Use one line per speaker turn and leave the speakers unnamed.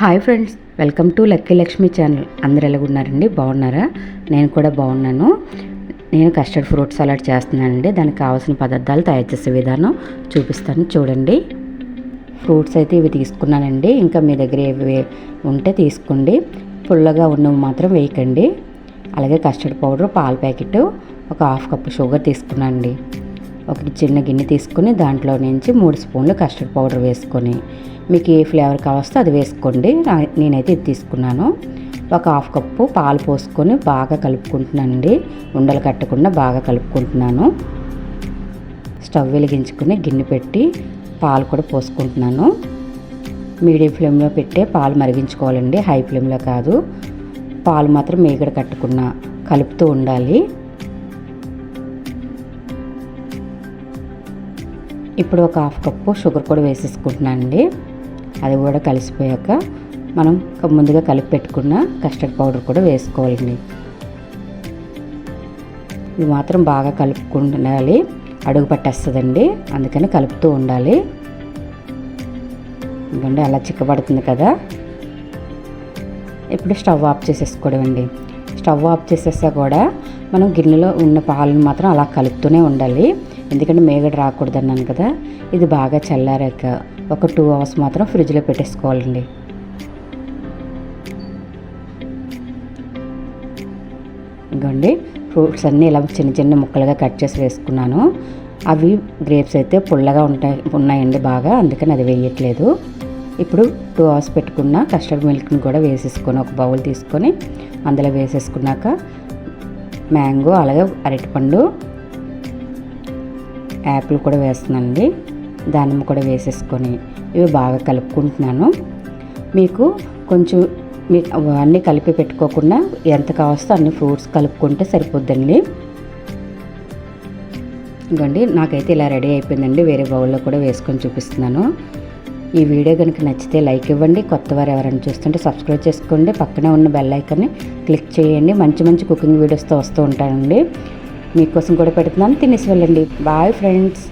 Hi friends, welcome to lucky Lakshmi channel. అందరు ఎలాగున్నారండి? బాగున్నారా? నేను కూడా బాగున్నాను. నేను కస్టర్డ్ ఫ్రూట్ సలాడ్ చేస్తున్నానండి. దానికి కావాల్సిన పదార్థాలు తయారు చేసే విధానం చూపిస్తాను, చూడండి. ఫ్రూట్స్ అయితే ఇవి తీసుకున్నానండి. ఇంకా మీ దగ్గర ఏవి ఉంటే తీసుకోండి. పుల్లగా ఉన్నవి మాత్రం వేయకండి. అలాగే కస్టర్డ్ పౌడర్, పాల ప్యాకెట్, ఒక హాఫ్ కప్పు షుగర్ తీసుకున్నానండి. ఒక చిన్న గిన్నె తీసుకుని దాంట్లో నుంచి 3 స్పూన్లు కస్టర్డ్ పౌడర్ వేసుకొని, మీకు ఏ ఫ్లేవర్ కావస్తే అది వేసుకోండి. నేనైతే ఇది తీసుకున్నాను. ఒక హాఫ్ కప్పు పాలు పోసుకొని బాగా కలుపుకుంటున్నానండి. ఉండలు కట్టకుండా బాగా కలుపుకుంటున్నాను. స్టవ్ వెలిగించుకొని గిన్నె పెట్టి పాలు కూడా పోసుకుంటున్నాను. మీడియం ఫ్లేమ్లో పెట్టే పాలు మరిగించుకోవాలండి, హై ఫ్లేమ్లో కాదు. పాలు మాత్రం మీగడ కట్టకుండా కలుపుతూ ఉండాలి. ఇప్పుడు ఒక హాఫ్ కప్పు షుగర్ కూడా వేసేసుకుంటున్నానండి. అది కూడా కలిసిపోయాక మనం ముందుగా కలిపి పెట్టుకున్న కస్టర్డ్ పౌడర్ కూడా వేసుకోవాలండి. ఇది మాత్రం బాగా కలుపుకుండాలి, అడుగు పట్టేస్తుందండి. అందుకని కలుపుతూ ఉండాలి. ఎందుకంటే అలా చిక్కబడుతుంది కదా. ఇప్పుడు స్టవ్ ఆఫ్ చేసేసుకోవడం అండి. స్టవ్ ఆఫ్ చేసేసా కూడా మనం గిన్నెలో ఉన్న పాలను మాత్రం అలా కలుపుతూనే ఉండాలి. ఎందుకంటే మేగడ రాకూడదు అన్నాను కదా. ఇది బాగా చల్లారాక ఒక 2 అవర్స్ మాత్రం ఫ్రిడ్జ్లో పెట్టేసుకోవాలండి. ఇంకోండి, ఫ్రూట్స్ అన్నీ ఇలా చిన్న చిన్న ముక్కలుగా కట్ చేసి వేసుకున్నాను. అవి గ్రేప్స్ అయితే పుల్లగా ఉన్నాయండి బాగా, అందుకని అది వేయట్లేదు. ఇప్పుడు 2 అవర్స్ పెట్టుకున్న కస్టర్డ్ మిల్క్ని కూడా వేసేసుకొని ఒక బౌల్ తీసుకొని అందులో వేసేసుకున్నాక మ్యాంగో, అలాగే అరటిపండు, యాపిల్ కూడా వేస్తున్నానండి. దానిమ్మ కూడా వేసేసుకొని ఇవి బాగా కలుపుకుంటున్నాను. మీకు కొంచెం అన్నీ కలిపి పెట్టుకోకుండా ఎంత కావస్తో అన్ని ఫ్రూట్స్ కలుపుకుంటే సరిపోద్దండి. ఇంకోండి, నాకైతే ఇలా రెడీ అయిపోయిందండి. వేరే బౌల్లో కూడా వేసుకొని చూపిస్తున్నాను. ఈ వీడియో కనుక నచ్చితే లైక్ ఇవ్వండి. కొత్త వారు ఎవరైనా చూస్తుంటే సబ్స్క్రైబ్ చేసుకోండి. పక్కనే ఉన్న బెల్ ఐకాన్ని క్లిక్ చేయండి. మంచి మంచి కుకింగ్ వీడియోస్తో వస్తూ ఉంటానండి. మీకోసం కూడా పెడుతున్నాను, తినేసి వెళ్ళండి. Bye friends.